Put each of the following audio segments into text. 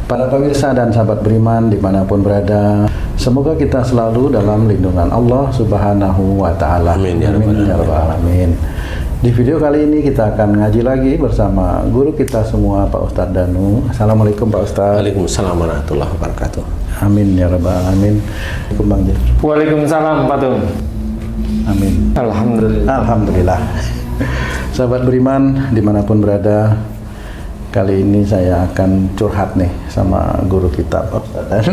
Para pemirsa dan sahabat beriman dimanapun berada, semoga kita selalu dalam lindungan Allah Subhanahu wa Ta'ala. Amin ya rabbal alamin. Di video kali ini kita akan ngaji lagi bersama guru kita semua, Pak Ustadz Danu. Assalamualaikum Pak Ustadz. Waalaikumsalam warahmatullahi wabarakatuh. Amin ya rabbal alamin. Waalaikumsalam Pak Tung. Amin. Alhamdulillah. Alhamdulillah. Sahabat beriman dimanapun berada, kali ini saya akan curhat nih sama guru kita, Pak Ustadz.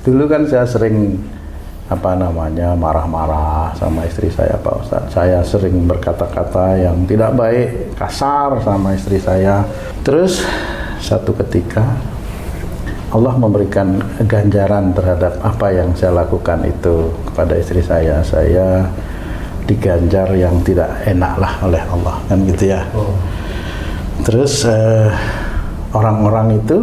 Dulu kan saya sering marah-marah sama istri saya, Pak Ustadz. Saya sering berkata-kata yang tidak baik, kasar sama istri saya. Terus satu ketika Allah memberikan ganjaran terhadap apa yang saya lakukan itu kepada istri saya. Saya diganjar yang tidak enak lah oleh Allah, kan gitu ya. Terus orang-orang itu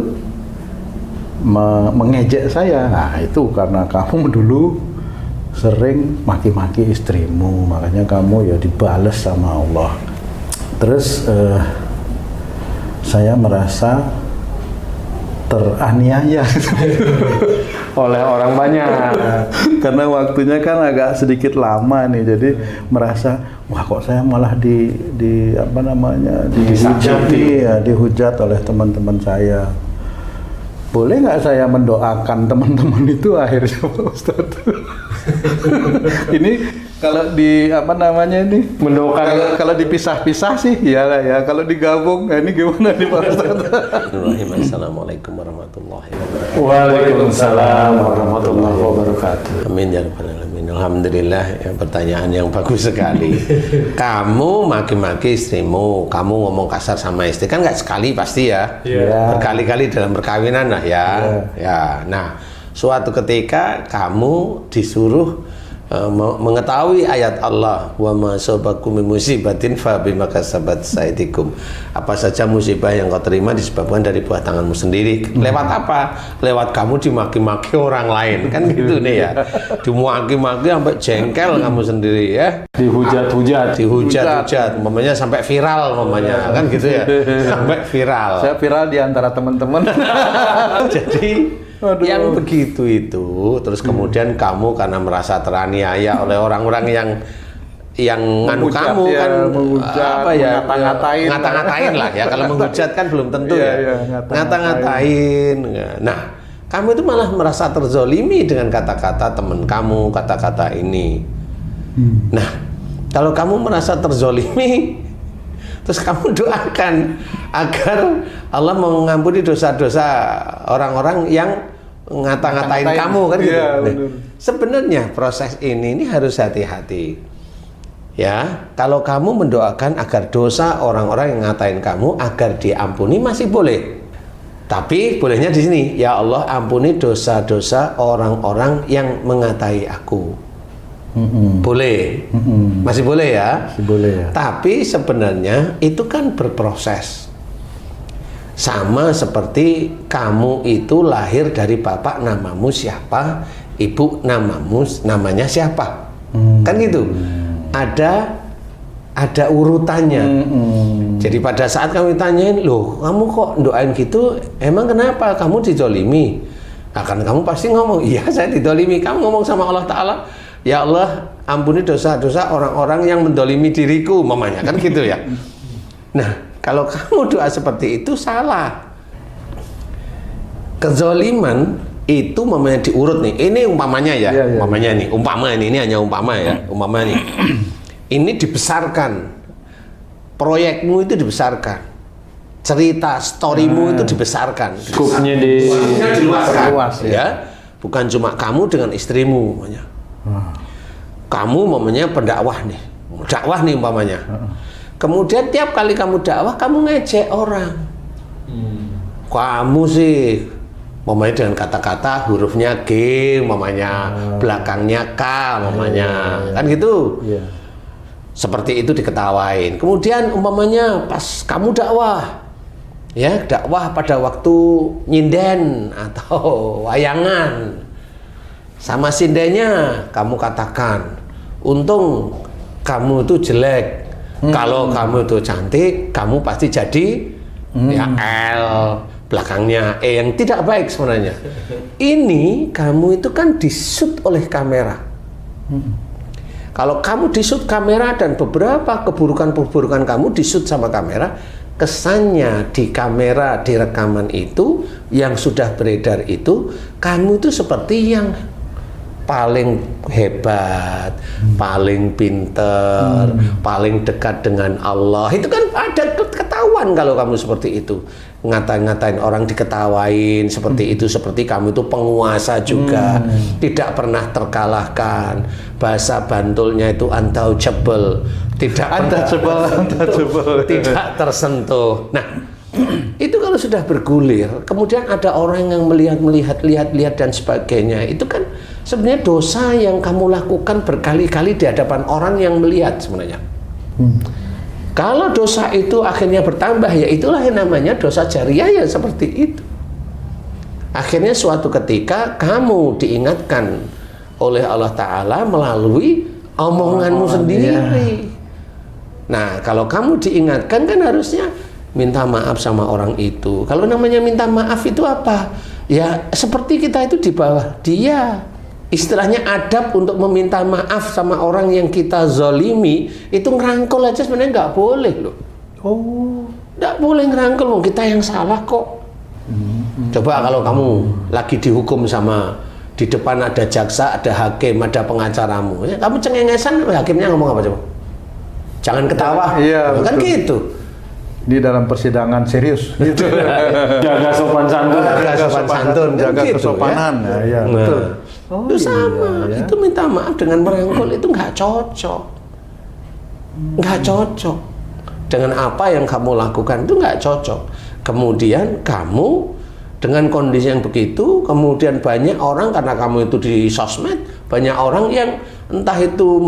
mengejek saya. Nah, itu karena kamu dulu sering maki-maki istrimu, makanya kamu ya dibales sama Allah. Terus saya merasa teraniaya Oleh orang banyak. karena waktunya kan agak sedikit lama nih, jadi merasa wah kok saya malah dihujat oleh teman-teman saya. Boleh nggak saya mendoakan teman-teman itu akhirnya, Pak Ustadz? Ini kalau mendoakan kalau dipisah-pisah sih iyalah ya, kalau digabung ini gimana nih Pak Ustadz? Assalamualaikum warahmatullahi wabarakatuh. Waalaikumsalam warahmatullahi wabarakatuh. Amin ya rabbal alamin. Alhamdulillah, ya, pertanyaan yang bagus sekali. Kamu maki-maki istrimu, kamu ngomong kasar sama istri, kan nggak sekali pasti ya. Berkali-kali dalam perkawinan lah ya. Ya. Nah, suatu ketika kamu disuruh mengetahui ayat Allah, wa ma asabakum min musibatin fa bima kasabat aydikum. Apa saja musibah yang kau terima disebabkan dari buah tanganmu sendiri. Lewat apa? Lewat kamu dimaki-maki orang lain, kan gitu nih ya. Dimaki-maki sampai jengkel kamu sendiri ya. Dihujat, umpamanya sampai viral umpamanya, kan gitu ya. Sampai viral. Saya viral di antara teman-teman. Jadi yang begitu itu, terus kemudian kamu karena merasa teraniaya oleh orang-orang yang nganu kamu ya, kan menghujat, ngata-ngatain lah ya. Kalau menghujat kan belum tentu ya. Ngata-ngatain. Nah, kamu itu malah merasa terzolimi dengan kata-kata teman kamu, kata-kata ini. Nah, kalau kamu merasa terzolimi, terus kamu doakan agar Allah mengampuni dosa-dosa orang-orang yang ngata-ngatain kamu, kan gitu. Nah, sebenarnya proses ini harus hati-hati. Ya, kalau kamu mendoakan agar dosa orang-orang yang ngatain kamu agar diampuni masih boleh. Tapi bolehnya di sini, ya Allah ampuni dosa-dosa orang-orang yang mengatai aku. Boleh, masih boleh ya. Masih boleh ya. Tapi sebenarnya itu kan berproses. Sama seperti kamu itu lahir dari bapak namamu siapa, ibu namanya siapa, kan gitu. Ada urutannya. Jadi pada saat kami tanyain, loh kamu kok doain gitu, emang kenapa kamu dizolimi? Nah, kan kamu pasti ngomong, iya saya dizolimi. Kamu ngomong sama Allah Ta'ala, ya Allah ampuni dosa-dosa orang-orang yang mendolimi diriku, mamanya, kan gitu ya. Nah, kalau kamu doa seperti itu salah. Kezoliman itu mamanya diurut nih. Ini umpamanya ya, umpamanya nih, ini hanya umpama ya, umpama nih. Ini dibesarkan, proyekmu itu dibesarkan, cerita storymu itu dibesarkan, Skupnya diluaskan, ya. Bukan cuma kamu dengan istrimu, mamanya. Kamu mamanya pendakwah nih, umpamanya. Kemudian tiap kali kamu dakwah, kamu ngejek orang. Kamu sih, mamanya dengan kata-kata hurufnya G, mamanya belakangnya K, mamanya, kan gitu. Seperti itu diketawain. Kemudian umpamanya pas kamu dakwah, ya dakwah pada waktu nyinden atau wayangan, sama sindennya kamu katakan, untung kamu itu jelek. Kalau kamu itu cantik, kamu pasti jadi ya L, belakangnya E yang tidak baik sebenarnya. Ini kamu itu kan di-shoot oleh kamera. Kalau kamu di-shoot kamera dan beberapa keburukan-keburukan kamu di-shoot sama kamera, kesannya di kamera, di rekaman itu yang sudah beredar itu, kamu itu seperti yang paling hebat, paling pinter, paling dekat dengan Allah. Itu kan ada ketahuan kalau kamu seperti itu. Ngatain orang diketawain seperti itu, seperti kamu itu penguasa juga, tidak pernah terkalahkan. Bahasa Bantulnya itu untouchable, tidak tidak tersentuh. Nah, itu kalau sudah bergulir, kemudian ada orang yang melihat dan sebagainya, itu kan sebenarnya dosa yang kamu lakukan berkali-kali di hadapan orang yang melihat sebenarnya. Kalau dosa itu akhirnya bertambah, ya itulah yang namanya dosa jariah, ya seperti itu. Akhirnya suatu ketika kamu diingatkan oleh Allah Ta'ala melalui omonganmu sendiri. Nah, kalau kamu diingatkan kan harusnya minta maaf sama orang itu. Kalau namanya minta maaf itu apa? Ya seperti kita itu di bawah dia. Istilahnya adab untuk meminta maaf sama orang yang kita zolimi, itu ngerangkul aja sebenarnya nggak boleh loh. Oh, nggak boleh ngerangkul, kita yang salah kok. Coba kalau kamu lagi dihukum sama, di depan ada jaksa, ada hakim, ada pengacaramu, ya, kamu cengengesan, hakimnya ngomong apa coba? Jangan ketawa, iya, kan betul. gitu. Di dalam persidangan serius gitu. Jaga sopan santun, jaga gitu, kesopanan ya. Ya, nah, betul. Itu sama, itu minta maaf dengan merangkul itu nggak cocok, nggak cocok dengan apa yang kamu lakukan, itu nggak cocok. Kemudian kamu dengan kondisi yang begitu, kemudian banyak orang, karena kamu itu di sosmed, banyak orang yang entah itu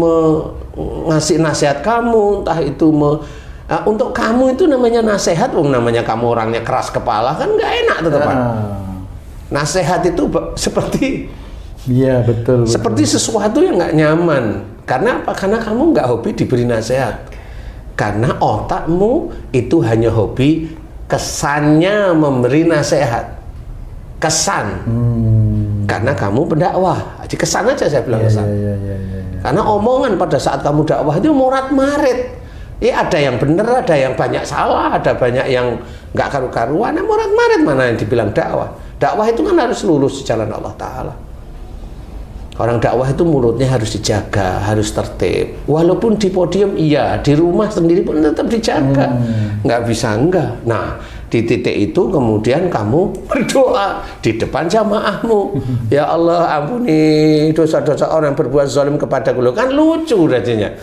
ngasih nasihat kamu, entah itu untuk kamu itu namanya nasihat, namanya kamu orangnya keras kepala, kan nggak enak tetepan. Nasihat itu seperti, iya betul. Seperti sesuatu yang nggak nyaman. Karena apa? Karena kamu nggak hobi diberi nasihat. Karena otakmu itu hanya hobi kesannya memberi nasihat. Kesan. Karena kamu pendakwah. Jadi kesan aja saya bilang kesan. Iya. Karena omongan pada saat kamu dakwah itu morat-marit. Ada yang benar, ada yang banyak salah, ada banyak yang nggak karu-karuan. Morat-marit mana yang dibilang dakwah? Dakwah itu kan harus lurus di jalan Allah Ta'ala. Orang dakwah itu mulutnya harus dijaga, harus tertib. Walaupun di podium iya, di rumah sendiri pun tetap dijaga. Nggak bisa enggak. Nah, di titik itu kemudian kamu berdoa di depan jamaahmu. Ya Allah, ampuni dosa-dosa orang yang berbuat zalim kepadaku. Kan lucu rasanya.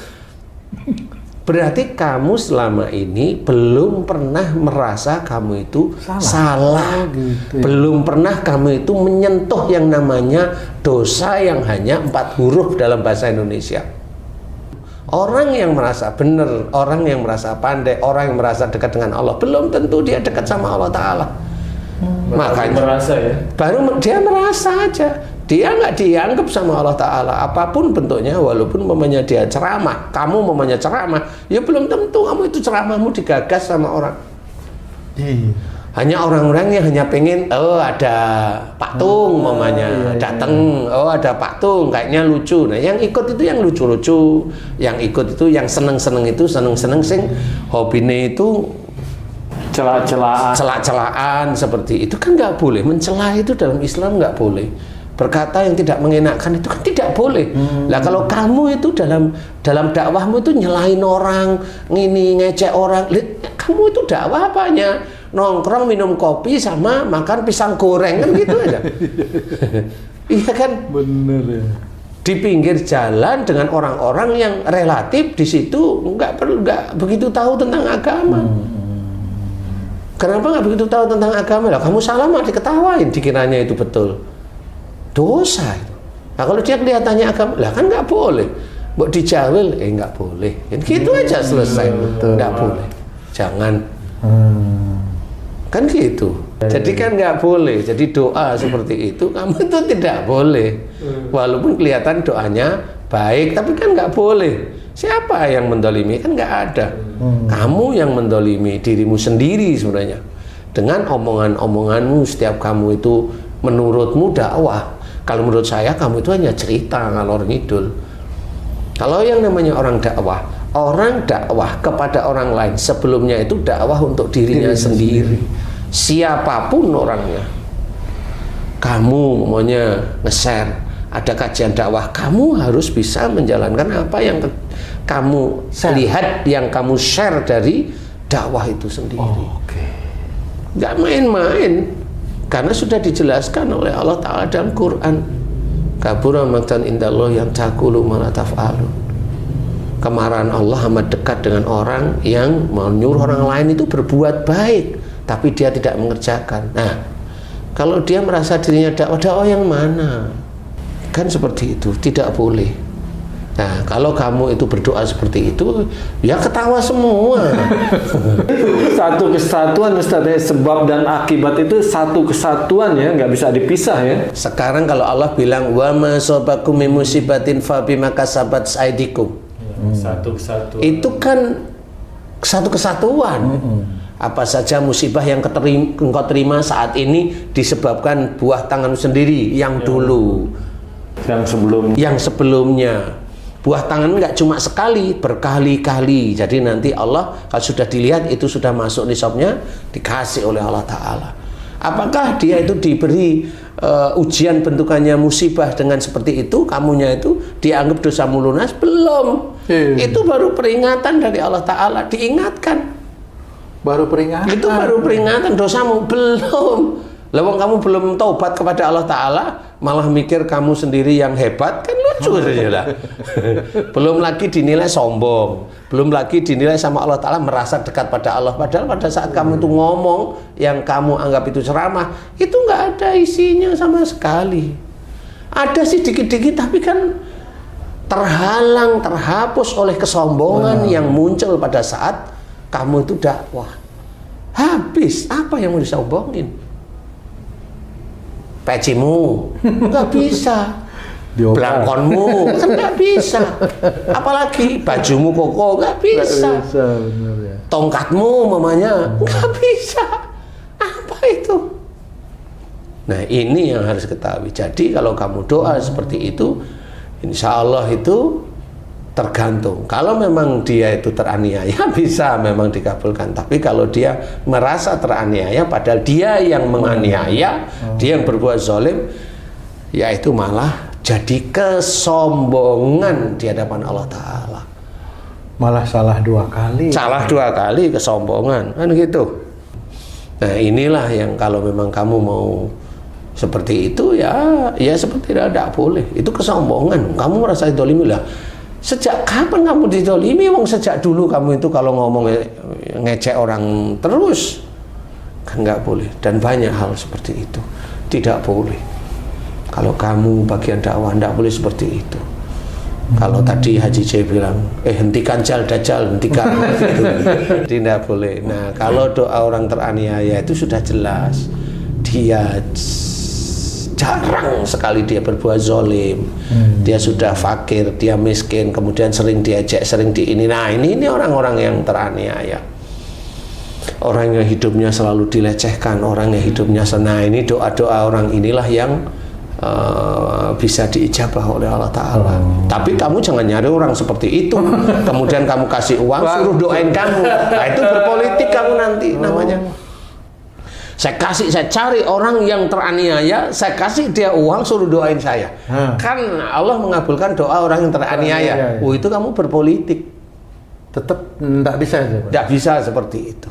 Berarti kamu selama ini belum pernah merasa kamu itu salah. Gitu ya. Belum pernah kamu itu menyentuh yang namanya dosa yang hanya 4 huruf dalam bahasa Indonesia. Orang yang merasa benar, orang yang merasa pandai, orang yang merasa dekat dengan Allah, belum tentu dia dekat sama Allah Ta'ala. Makanya merasa ya? baru dia merasa aja. Dia nggak dianggap sama Allah Ta'ala apapun bentuknya, walaupun mamanya dia ceramah, kamu mamanya ceramah, ya belum tentu kamu itu ceramahmu digagas sama orang. Hanya orang-orang yang hanya pengen, oh ada Pak Tung mamanya datang, oh ada Pak Tung kayaknya lucu. Nah yang ikut itu yang lucu-lucu, yang ikut itu yang seneng-seneng itu seneng-seneng sing hobine itu celah-celahan seperti itu, kan nggak boleh. Mencela itu dalam Islam nggak boleh. Berkata yang tidak mengenakan itu kan tidak boleh. Lah kalau kamu itu dalam dakwahmu itu nyelain orang, ngecek orang, kamu itu dakwah apanya? Nongkrong minum kopi sama makan pisang goreng kan gitu aja. Iya kan? Bener ya. Di pinggir jalan dengan orang-orang yang relatif di situ nggak begitu tahu tentang agama. Kenapa nggak begitu tahu tentang agama? Lah kamu salah mah diketawain, dikiranya itu betul. Dosa itu. Nah kalau dia kelihatannya agama, lah kan nggak boleh. Buat dijawil, nggak boleh. Gitu aja selesai. Nggak boleh. Jangan. Kan gitu. Jadi kan nggak boleh. Jadi doa seperti itu kamu itu tidak boleh. Walaupun kelihatan doanya baik, tapi kan nggak boleh. Siapa yang mendolimi? Kan nggak ada. Kamu yang mendolimi dirimu sendiri sebenarnya. dengan omongan-omonganmu. Setiap kamu itu menurutmu dakwah, kalau menurut saya kamu itu hanya cerita ngalor ngidul. Kalau yang namanya orang dakwah kepada orang lain, sebelumnya itu dakwah untuk dirinya sendiri. Siapapun orangnya, kamu maunya nge-share, ada kajian dakwah, kamu harus bisa menjalankan apa yang kamu lihat, yang kamu share dari dakwah itu sendiri. Gak main-main, karena sudah dijelaskan oleh Allah Ta'ala dalam Quran. Kabura maqtan indallah yang taqulu ma la taf'alun. Kemarahan Allah amat dekat dengan orang yang menyuruh orang lain itu berbuat baik, tapi dia tidak mengerjakan. Nah, kalau dia merasa dirinya dakwah yang mana? Kan seperti itu, tidak boleh. Nah, kalau kamu itu berdoa seperti itu, ya ketawa semua. Satu kesatuan, Ustaz, sebab dan akibat itu satu kesatuan ya, nggak bisa dipisah ya. Sekarang kalau Allah bilang wa ma sabakum min musibatin fa bima kasabat aydikum. Satu kesatuan. Itu kan satu kesatuan. Apa saja musibah yang engkau terima saat ini disebabkan buah tanganmu sendiri yang dulu, yang sebelumnya. Buah tangan nggak cuma sekali, berkali-kali. Jadi nanti Allah kalau sudah dilihat itu sudah masuk nisabnya, dikasih oleh Allah Ta'ala. Apakah dia itu diberi ujian bentukannya musibah dengan seperti itu, kamunya itu dianggap dosamu lunas? Belum. Itu baru peringatan dari Allah Ta'ala, diingatkan. Baru peringatan. Itu baru peringatan, dosamu belum. Lawang kamu belum taubat kepada Allah Ta'ala, malah mikir kamu sendiri yang hebat, kan lucu saja lah. Belum lagi dinilai sombong, belum lagi dinilai sama Allah Ta'ala merasa dekat pada Allah. Padahal pada saat kamu itu ngomong yang kamu anggap itu ceramah, itu nggak ada isinya sama sekali. Ada sih dikit-dikit, tapi kan terhalang, terhapus oleh kesombongan yang muncul pada saat kamu itu dakwah. Habis, apa yang mau disombongin? Pecimu nggak bisa, belangkonmu kan nggak bisa, apalagi bajumu koko nggak bisa, tongkatmu mamanya nggak bisa, apa itu? Nah, ini yang harus ketahui. Jadi kalau kamu doa seperti itu, insya Allah itu tergantung. Kalau memang dia itu teraniaya, bisa memang dikabulkan. Tapi kalau dia merasa teraniaya, padahal dia yang menganiaya, dia yang berbuat zalim, ya itu malah jadi kesombongan di hadapan Allah Ta'ala. Malah salah dua kali. Salah dua kali kesombongan, kan gitu. Nah, inilah yang kalau memang kamu mau seperti itu, ya seperti tidak boleh. Itu kesombongan. Kamu merasa dzalimi lah. Sejak kapan kamu dizalimi? Wong sejak dulu kamu itu kalau ngomong ngecek orang terus, kan nggak boleh. Dan banyak hal seperti itu tidak boleh. Kalau kamu bagian dakwah nggak boleh seperti itu. Kalau tadi Haji J bilang, hentikan dajjal, hentikan, tidak boleh. Nah, kalau doa orang teraniaya itu sudah jelas, dia jarang sekali dia berbuat zalim, dia sudah fakir, dia miskin, kemudian sering diajak, sering di ini. Nah, ini orang-orang yang teraniaya, orang yang hidupnya selalu dilecehkan, orang yang hidupnya senang. Ini doa-doa orang inilah yang bisa diijabah oleh Allah Ta'ala. Tapi kamu jangan nyari orang seperti itu, kemudian kamu kasih uang, suruh doain kamu. Nah, itu berpolitik kamu nanti namanya. Saya cari orang yang teraniaya, saya kasih dia uang, suruh doain saya. Kan Allah mengabulkan doa orang yang teraniaya. Itu kamu berpolitik. Tetap tidak bisa. Tidak bisa seperti itu.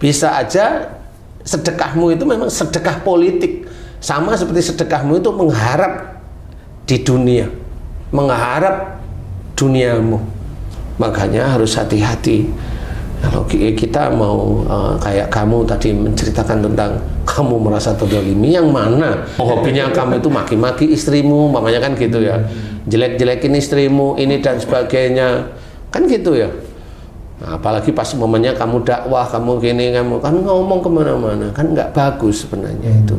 Bisa aja sedekahmu itu memang sedekah politik. Sama seperti sedekahmu itu mengharap di dunia, mengharap duniamu. Makanya harus hati-hati. Kalau kita mau kayak kamu tadi menceritakan tentang kamu merasa terzalimi, yang mana hobinya kamu itu maki-maki istrimu, mamanya kan gitu ya, jelek-jelekin istrimu ini dan sebagainya, kan gitu ya. Nah, apalagi pas momennya kamu dakwah, kamu gini, kamu kan ngomong kemana-mana, kan nggak bagus sebenarnya itu.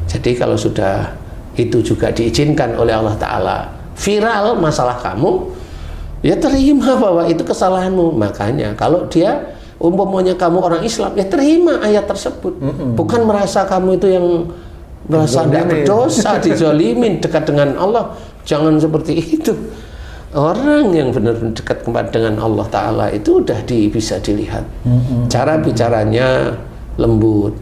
Jadi kalau sudah itu juga diizinkan oleh Allah Ta'ala, viral masalah kamu, ya terima bahwa itu kesalahanmu. Makanya kalau dia umpamanya kamu orang Islam, ya terima ayat tersebut. Bukan merasa kamu itu yang merasa tidak berdosa, dizalimin, dekat dengan Allah. Jangan seperti itu. Orang yang benar-benar dekat dengan Allah Ta'ala itu udah bisa dilihat. Cara bicaranya lembut,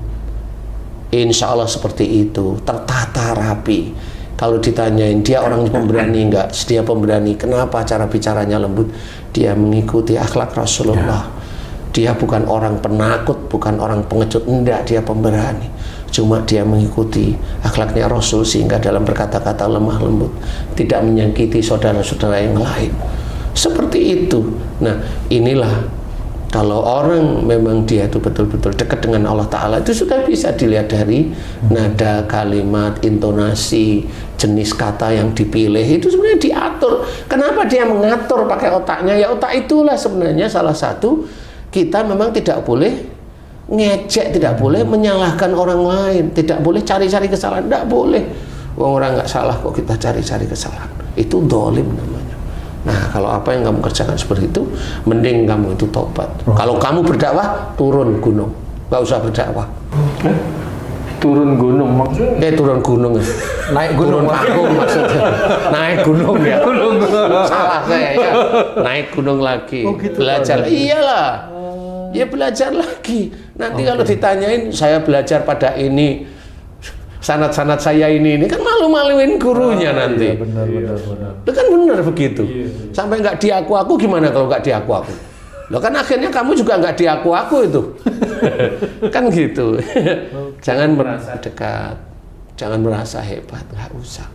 insya Allah seperti itu, tertata rapi. Kalau ditanyain dia orang pemberani enggak, dia pemberani. Kenapa? Cara bicaranya lembut. Dia mengikuti akhlak Rasulullah. Dia bukan orang penakut, bukan orang pengecut, enggak, dia pemberani. Cuma dia mengikuti akhlaknya Rasul sehingga dalam berkata-kata lemah lembut, tidak menyakiti saudara-saudara yang lain. Seperti itu. Nah, inilah kalau orang memang dia itu betul-betul dekat dengan Allah Ta'ala, itu sudah bisa dilihat dari nada kalimat, intonasi, jenis kata yang dipilih, itu sebenarnya diatur. Kenapa dia mengatur pakai otaknya? Ya otak itulah sebenarnya salah satu, kita memang tidak boleh ngejek, tidak boleh menyalahkan orang lain, tidak boleh cari-cari kesalahan, tidak boleh. Orang nggak salah kok kita cari-cari kesalahan, itu dolim namanya. Nah, kalau apa yang kamu kerjakan seperti itu, mending kamu itu tobat. Kalau kamu berdakwah, turun gunung, nggak usah berdakwah. Turun gunung maksudnya? Turun gunung, Naik gunung, turun panggung maksudnya. Naik gunung ya. Salah saya ya. Naik gunung lagi, gitu, belajar. Iyalah, ya belajar lagi. Nanti kalau ditanyain, saya belajar pada ini. Sanad-sanad saya ini kan malu-maluin gurunya nanti. Iya, benar. Itu kan benar begitu. Sampai nggak diaku-aku, gimana kalau nggak diaku-aku? Loh kan akhirnya kamu juga nggak diaku-aku itu. Kan gitu. Jangan merasa dekat, jangan merasa hebat, nggak usah.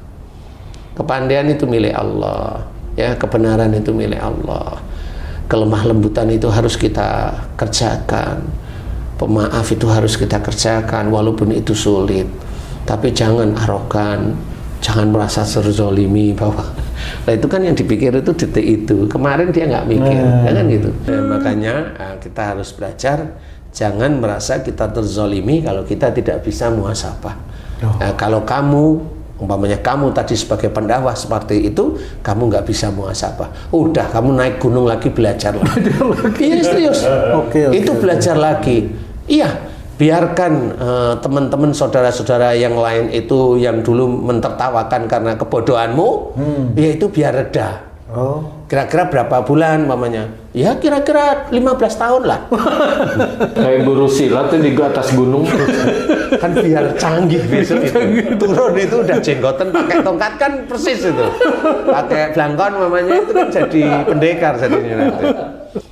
Kepandaian itu milik Allah, ya, kebenaran itu milik Allah. Kelemah lembutan itu harus kita kerjakan. Pemaaf itu harus kita kerjakan walaupun itu sulit. Tapi jangan arogan, jangan merasa terzolimi bahwa nah itu kan yang dipikir itu detik itu. Kemarin dia nggak mikir, kan gitu. Makanya kita harus belajar jangan merasa kita terzolimi kalau kita tidak bisa muhasabah. Nah, kalau kamu umpamanya kamu tadi sebagai pendakwah seperti itu, kamu nggak bisa muhasabah. Udah, kamu naik gunung lagi, belajar lagi. Iya serius. Itu belajar lagi. Iya. Biarkan teman-teman saudara-saudara yang lain itu yang dulu mentertawakan karena kebodohanmu, ya itu biar reda. Kira-kira berapa bulan mamanya? Ya kira-kira 15 tahun lah. Kayak guru silat tuh di atas gunung. Kan biar canggih besok itu. Turun itu udah jenggotan pakai tongkat kan persis itu. Pakai blangkon mamanya itu kan jadi pendekar jadinya nanti.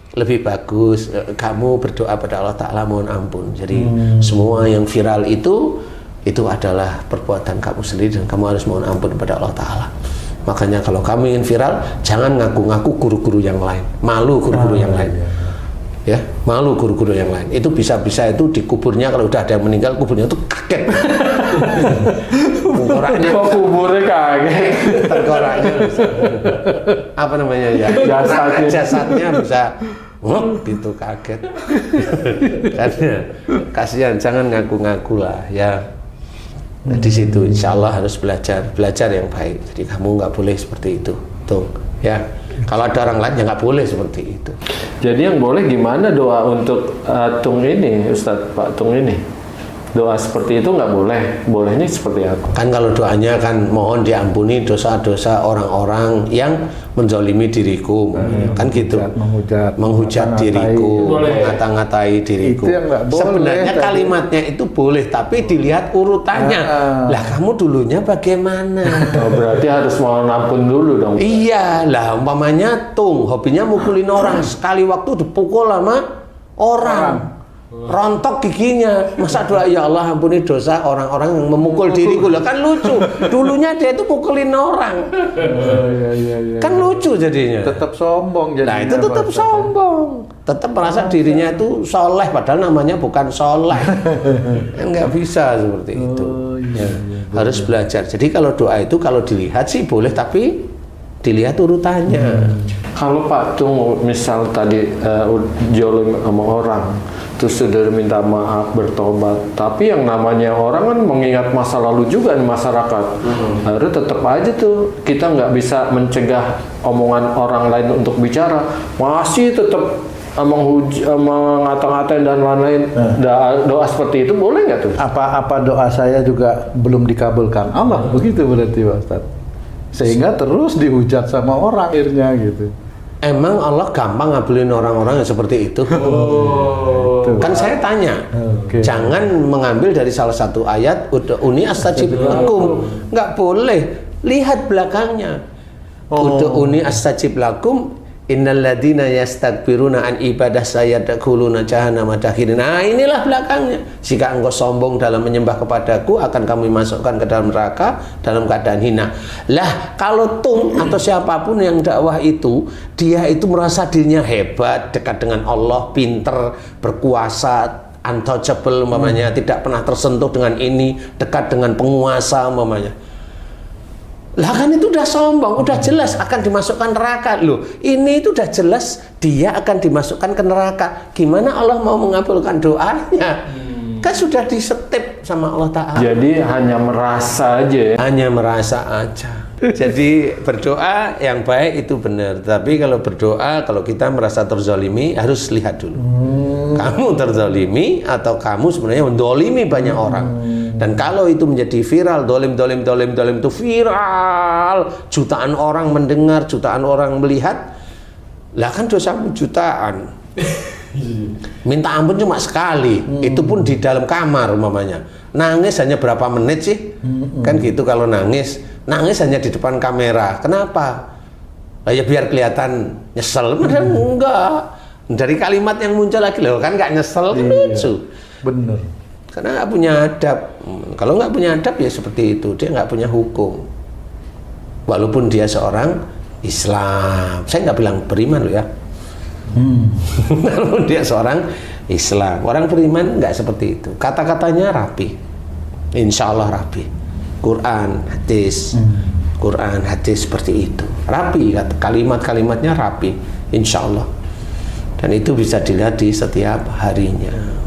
Lebih bagus kamu berdoa pada Allah Ta'ala mohon ampun. Jadi semua yang viral itu adalah perbuatan kamu sendiri dan kamu harus mohon ampun pada Allah Ta'ala. Makanya kalau kamu ingin viral, jangan ngaku-ngaku guru-guru yang lain, malu guru-guru yang lain. Ya, malu guru-guru yang lain. Itu bisa-bisa itu di kuburnya kalau udah ada yang meninggal, kuburnya itu kaget. Tengkoraknya kuburnya kaget. Tengkoraknya apa namanya ya? Jasadnya bisa gitu kaget. Karena kasihan, jangan ngaku-ngaku lah ya. Nah, di situ insya Allah harus belajar yang baik. Jadi kamu nggak boleh seperti itu, tuh ya. Kalau ada orang lain ya nggak boleh seperti itu. Jadi yang boleh gimana doa untuk Tung ini, Ustadz Pak Tung ini? Doa seperti itu nggak boleh. Bolehnya seperti apa? Kan kalau doanya kan mohon diampuni dosa-dosa orang-orang yang menzalimi diriku, kan gitu. Menghujat diriku, mengata-ngatai diriku. Sebenarnya kalimatnya itu boleh, tapi dilihat urutannya. Lah kamu dulunya bagaimana? Oh, berarti harus mohon ampun dulu dong. Iya, lah umpamanya Tung hobinya mukulin orang, sekali waktu dipukul sama orang. Rontok giginya, masa doa ya Allah ampuni dosa orang-orang yang memukul diriku. Lah kan lucu, dulunya dia itu mukulin orang. Kan lucu jadinya. Tetap sombong jadinya. Nah itu tetap sombong, tetap merasa dirinya itu soleh padahal namanya bukan soleh. Kan nggak bisa seperti itu. Harus belajar. Jadi kalau doa itu kalau dilihat sih boleh, tapi dilihat urutannya. Kalau Pak Tung misal tadi jolim sama orang, terus sudah minta maaf, bertobat, tapi yang namanya orang kan mengingat masa lalu juga nih masyarakat. Harus tetap aja tuh kita nggak bisa mencegah omongan orang lain untuk bicara, masih tetap mengata-ngatain dan lain-lain, doa seperti itu boleh nggak tuh? Apa doa saya juga belum dikabulkan Allah, begitu berarti Pak Ustaz. Sehingga terus dihujat sama orang akhirnya gitu. Emang Allah gampang ngabulin orang-orang yang seperti itu? Kan saya tanya, jangan mengambil dari salah satu ayat ud'uni astajib lakum. Nggak boleh, lihat belakangnya. Ud'uni astajib lakum innal ladzina yastakbiruna an ibadah sayadkhuluna jahannama dakhirin. Nah, inilah belakangnya. Jika engkau sombong dalam menyembah kepadaku, akan kami masukkan ke dalam neraka dalam keadaan hina. Lah, kalau Tung atau siapapun yang dakwah itu, dia itu merasa dirinya hebat, dekat dengan Allah, pinter, berkuasa, untouchable umpamanya, tidak pernah tersentuh dengan ini, dekat dengan penguasa umpamanya. Lah kan itu udah sombong, udah jelas akan dimasukkan neraka loh. Ini itu udah jelas dia akan dimasukkan ke neraka. Gimana Allah mau mengabulkan doanya? Kan sudah disetip sama Allah Ta'ala. Jadi hanya merasa aja ya? Hanya merasa aja. Jadi berdoa yang baik itu benar. Tapi kalau berdoa, kalau kita merasa terzalimi, harus lihat dulu. Kamu terzalimi atau kamu sebenarnya mendolimi banyak orang. Dan kalau itu menjadi viral, dolim itu viral, jutaan orang mendengar, jutaan orang melihat, lah kan dosamu jutaan. Minta ampun cuma sekali, itu pun di dalam kamar umpamanya. Nangis hanya berapa menit sih? Kan gitu kalau nangis hanya di depan kamera. Kenapa? Lah ya biar kelihatan nyesel, padahal enggak. Dari kalimat yang muncul lagi loh, kan nggak nyesel, kan lucu. Bener. Karena nggak punya adab. Kalau nggak punya adab ya seperti itu, dia nggak punya hukum. Walaupun dia seorang Islam, saya nggak bilang beriman loh ya. Walaupun dia seorang Islam, orang beriman nggak seperti itu. Kata-katanya rapi, insya Allah rapi. Quran, hadis seperti itu, rapi. Kalimat-kalimatnya rapi, insya Allah. Dan itu bisa dilihat di setiap harinya.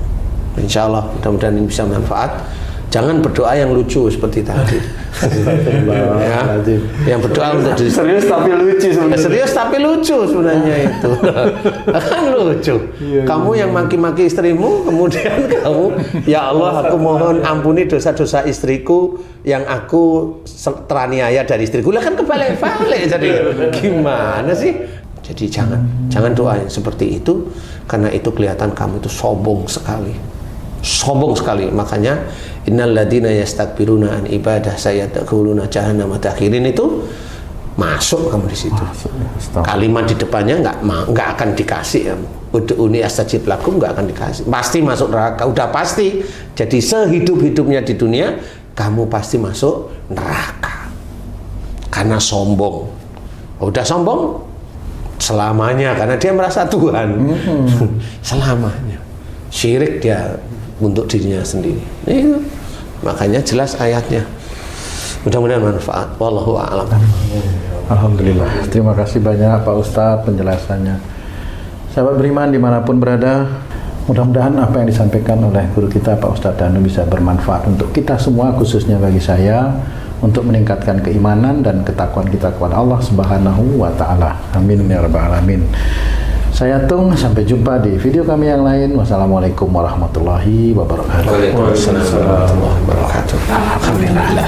Insya Allah, mudah-mudahan ini bisa manfaat. Jangan berdoa yang lucu seperti tadi. Ya, yang berdoa untuk diri serius tapi lucu sebenarnya. Serius tapi lucu sebenarnya itu. Kan lucu. Kamu yang maki-maki istrimu, kemudian kamu, ya Allah, aku mohon ampuni dosa-dosa istriku yang aku teraniaya dari istriku. Lah kan kebalik-balik. Jadi gimana sih? Jadi jangan doa yang seperti itu, karena itu kelihatan kamu itu sombong sekali. Sombong sekali. Makanya innal ladzina yastakbiruna an ibadah sayadkhuluna jahannama dakhirin, itu masuk kamu di situ. Kalimat di depannya nggak akan dikasih. Ud'uni astajib lakum nggak akan dikasih. Pasti masuk neraka, udah pasti. Jadi sehidup-hidupnya di dunia kamu pasti masuk neraka. Karena sombong. Udah sombong selamanya, karena dia merasa Tuhan. Selamanya. Syirik dia untuk dirinya sendiri. Itu makanya jelas ayatnya. Mudah-mudahan manfaat. Wallahu a'lam. Alhamdulillah. Terima kasih banyak Pak Ustadz penjelasannya. Sahabat beriman dimanapun berada, mudah-mudahan apa yang disampaikan oleh guru kita Pak Ustadz Danu bisa bermanfaat untuk kita semua, khususnya bagi saya, untuk meningkatkan keimanan dan ketakwaan kita kepada Allah Subhanahu wa Ta'ala. Amin ya rabbal alamin. Saya Tung, sampai jumpa di video kami yang lain. Wassalamualaikum warahmatullahi wabarakatuh. Waalaikumsalam warahmatullahi wabarakatuh. Alhamdulillah.